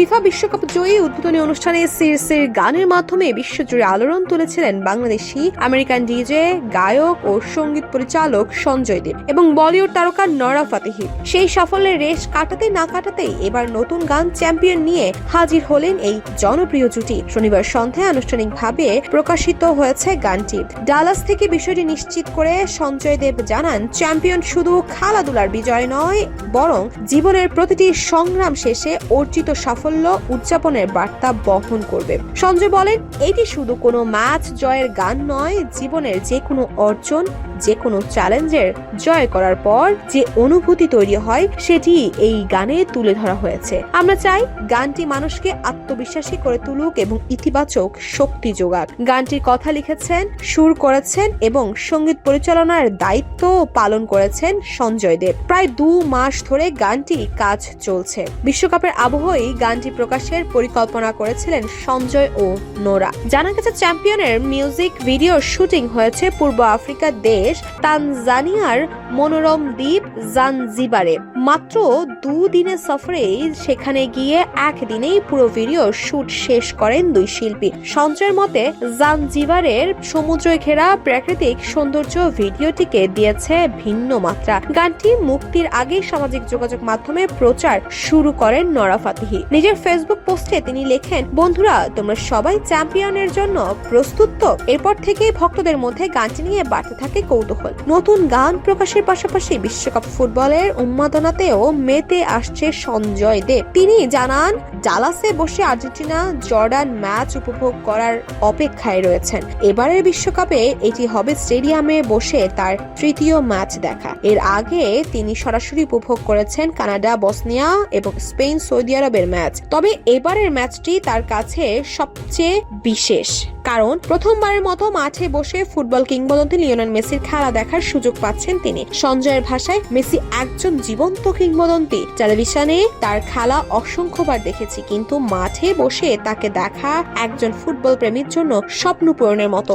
FIFA বিশ্বকাপ জয়ী উদ্বোধনী অনুষ্ঠানে সির গানের মাধ্যমে বিশ্বজুড়ে আলোড়ন তুলেছিলেন বাংলাদেশি আমেরিকান ডিজে, গায়ক ও সঙ্গীত পরিচালক সঞ্জয় দেব এবং বলিউড তারকা নরা ফাতেহি। সেই সাফল্যের রেশ কাটাতে না কাটাতেই এবার নতুন গান চ্যাম্পিয়ন নিয়ে হাজির হলেন এই জনপ্রিয় জুটি। শনিবার সন্ধ্যায় আনুষ্ঠানিকভাবে প্রকাশিত হয়েছে গানটি। ডালাস থেকে বিষয়টি নিশ্চিত করে সঞ্জয় দেব জানান, চ্যাম্পিয়ন শুধু খেলাধুলার বিজয় নয়, বরং জীবনের প্রতিটি সংগ্রাম শেষে অর্জিত সাফল্য উদযাপনের বার্তা বহন করবে। সঞ্জয় বলেন, এটি শুধু কোনো ম্যাচ জয়ের গান নয়, জীবনের যে কোনো অর্জন, যে কোনো চ্যালেঞ্জের জয় করার পর যে অনুভূতি তৈরি হয় সেটি এই গানে তুলে ধরা হয়েছে। আমরা চাই গানটি মানুষকে আত্মবিশ্বাসী করে তুলুক এবং ইতিবাচক শক্তি যোগাক। গানটির কথা লিখেছেন, সুর করেছেন এবং সঙ্গীত পরিচালনার দায়িত্ব পালন করেছেন সঞ্জয় দেব। প্রায় 2 মাস ধরে গানটি কাজ চলছে। বিশ্বকাপের আবহেই গানটি প্রকাশের পরিকল্পনা করেছিলেন সঞ্জয় ও নোরা। জানা গেছে, চ্যাম্পিয়নের মিউজিক ভিডিও শুটিং হয়েছে পূর্ব আফ্রিকার দেশ তানজানিয়ার মনোরম দ্বীপ জানজিবারে। মাত্র 2 দিনের সফরে সেখানে গিয়ে একদিনেই পুরো ভিডিও শুট শেষ করেন 2 শিল্পী। সঞ্জয়ের মতে, জানজিবারের সমুদ্রে ঘেরা প্রাকৃতিক সৌন্দর্য ভিডিওটিকে দিয়েছে ভিন্ন মাত্রা। গানটি মুক্তির আগে সামাজিক যোগাযোগ মাধ্যমে প্রচার শুরু করেন নরা ফাতেহি। নিজের ফেসবুক পোস্টে তিনি লেখেন, বন্ধুরা, তোমরা সবাই চ্যাম্পিয়নের জন্য প্রস্তুত তো? এরপর থেকে ভক্তদের মধ্যে গানটি নিয়ে বাড়তে থাকে কৌতূহল। নতুন গান প্রকাশের পাশাপাশি বিশ্বকাপ ফুটবলের উন্মাদনাতেও মেতে আসছে সঞ্জয় দেব। তিনি জানান, ডালাসে বসে আর্জেন্টিনা জর্ডান ম্যাচ উপভোগ করার অপেক্ষায় রয়েছেন। এবারের বিশ্বকাপে এটি হবে স্টেডিয়ামে বসে তার 3য় ম্যাচ দেখা। এর আগে তিনি সরাসরি উপভোগ করেছেন কানাডা, বসনিয়া এবং স্পেন, সৌদি আরবের ম্যাচ। তবে এবারের ম্যাচটি তার কাছে সবচেয়ে বিশেষ, কারণ প্রথমবারের মতো মাঠে বসে ফুটবল কিংবদন্তি লিওনেল মেসির খেলা দেখার সুযোগ পাচ্ছেন তিনি। সঞ্জয়ের ভাষায়, মেসি একজন জীবন্ত কিংবদন্তি। টেলিভিশনে তার খেলা অসংখ্যবার দেখেছি, কিন্তু মাঠে বসে তাকে দেখা একজন ফুটবল প্রেমীর জন্য স্বপ্ন পূরণের মতো।